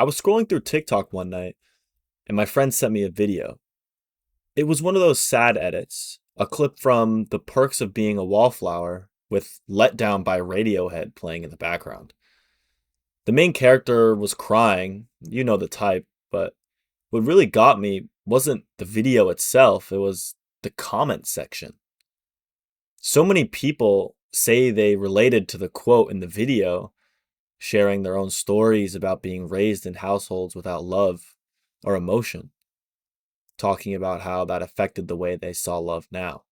I was scrolling through TikTok one night and my friend sent me a video. It was one of those sad edits, a clip from The Perks of Being a Wallflower with Let Down by Radiohead playing in the background. The main character was crying, you know the type, but what really got me wasn't the video itself, it was the comment section. So many people say they related to the quote in the video, sharing their own stories about being raised in households without love or emotion, talking about how that affected the way they saw love now,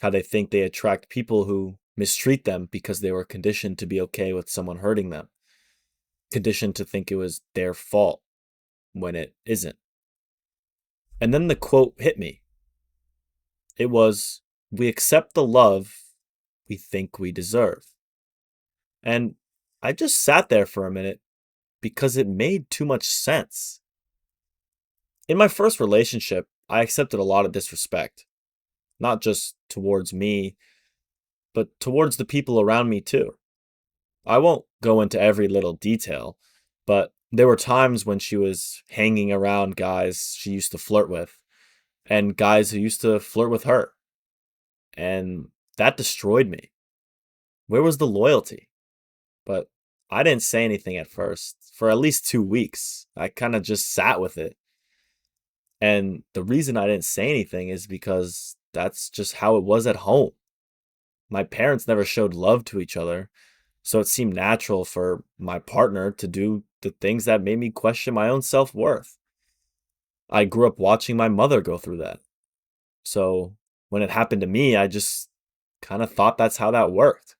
how they think they attract people who mistreat them because they were conditioned to be okay with someone hurting them, conditioned to think it was their fault when it isn't. And then the quote hit me. It was, "We accept the love we think we deserve." And I just sat there for a minute because it made too much sense. In my first relationship, I accepted a lot of disrespect, not just towards me, but towards the people around me too. I won't go into every little detail, but there were times when she was hanging around guys she used to flirt with and guys who used to flirt with her. And that destroyed me. Where was the loyalty? But I didn't say anything at first. For at least 2 weeks, I kind of just sat with it. And the reason I didn't say anything is because that's just how it was at home. My parents never showed love to each other, so it seemed natural for my partner to do the things that made me question my own self worth. I grew up watching my mother go through that. So when it happened to me, I just kind of thought that's how that worked.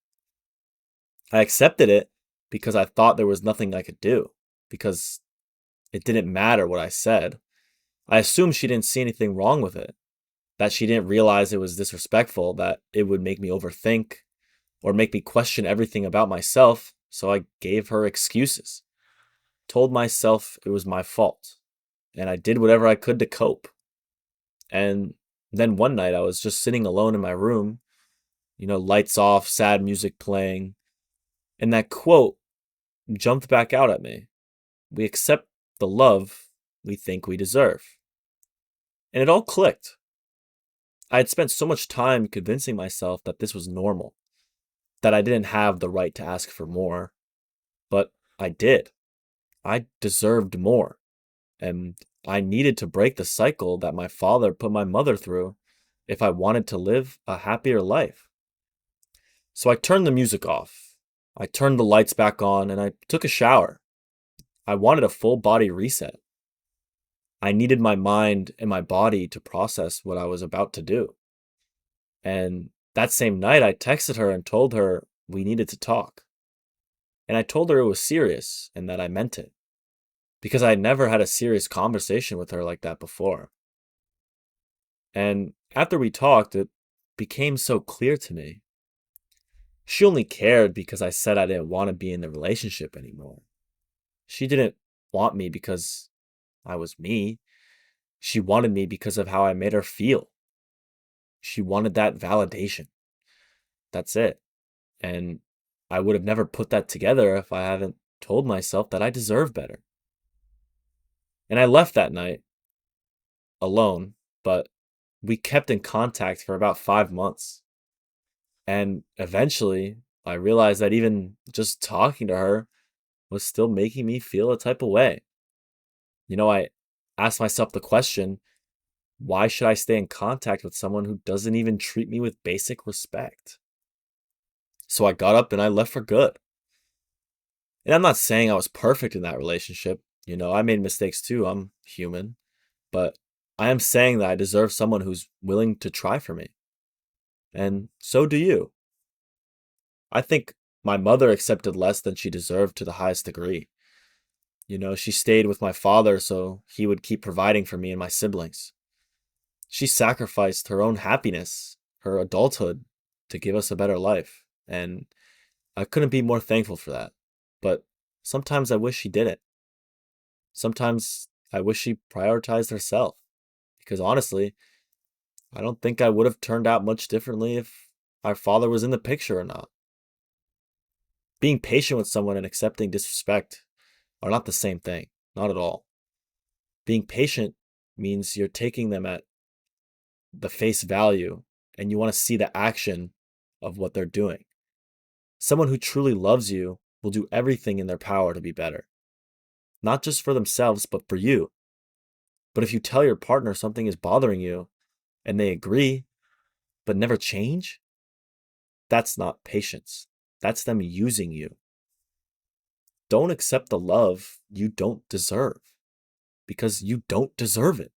I accepted it because I thought there was nothing I could do, because it didn't matter what I said. I assumed she didn't see anything wrong with it, that she didn't realize it was disrespectful, that it would make me overthink or make me question everything about myself, so I gave her excuses. Told myself it was my fault, and I did whatever I could to cope. And then one night I was just sitting alone in my room, lights off, sad music playing, and that quote jumped back out at me. We accept the love we think we deserve. And it all clicked. I had spent so much time convincing myself that this was normal, that I didn't have the right to ask for more, but I did. I deserved more, and I needed to break the cycle that my father put my mother through if I wanted to live a happier life. So I turned the music off. I turned the lights back on and I took a shower. I wanted a full body reset. I needed my mind and my body to process what I was about to do. And that same night, I texted her and told her we needed to talk. And I told her it was serious and that I meant it, because I had never had a serious conversation with her like that before. And after we talked, it became so clear to me. She only cared because I said I didn't want to be in the relationship anymore. She didn't want me because I was me. She wanted me because of how I made her feel. She wanted that validation. That's it. And I would have never put that together if I hadn't told myself that I deserve better. And I left that night alone, but we kept in contact for about 5 months. And eventually, I realized that even just talking to her was still making me feel a type of way. I asked myself the question, why should I stay in contact with someone who doesn't even treat me with basic respect? So I got up and I left for good. And I'm not saying I was perfect in that relationship. I made mistakes too. I'm human. But I am saying that I deserve someone who's willing to try for me. And so do you. I think my mother accepted less than she deserved to the highest degree. She stayed with my father so he would keep providing for me and my siblings. She sacrificed her own happiness, her adulthood, to give us a better life. And I couldn't be more thankful for that. But sometimes I wish she didn't. Sometimes I wish she prioritized herself. Because honestly, I don't think I would have turned out much differently if our father was in the picture or not. Being patient with someone and accepting disrespect are not the same thing. Not at all. Being patient means you're taking them at the face value and you want to see the action of what they're doing. Someone who truly loves you will do everything in their power to be better, not just for themselves, but for you. But if you tell your partner something is bothering you and they agree, but never change, that's not patience. That's them using you. Don't accept the love you don't deserve because you don't deserve it.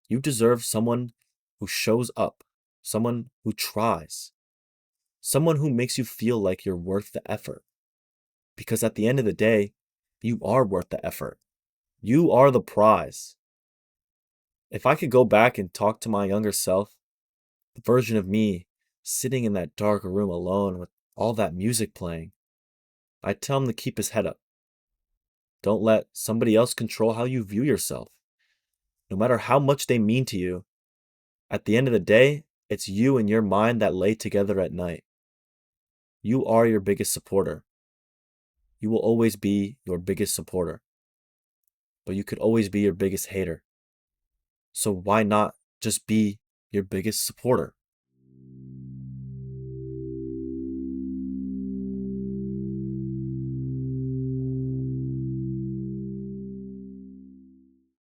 You deserve someone who shows up, someone who tries, someone who makes you feel like you're worth the effort. Because at the end of the day, you are worth the effort. You are the prize. If I could go back and talk to my younger self, the version of me sitting in that dark room alone with all that music playing, I'd tell him to keep his head up. Don't let somebody else control how you view yourself. No matter how much they mean to you, at the end of the day, it's you and your mind that lay together at night. You are your biggest supporter. You will always be your biggest supporter. But you could always be your biggest hater. So why not just be your biggest supporter?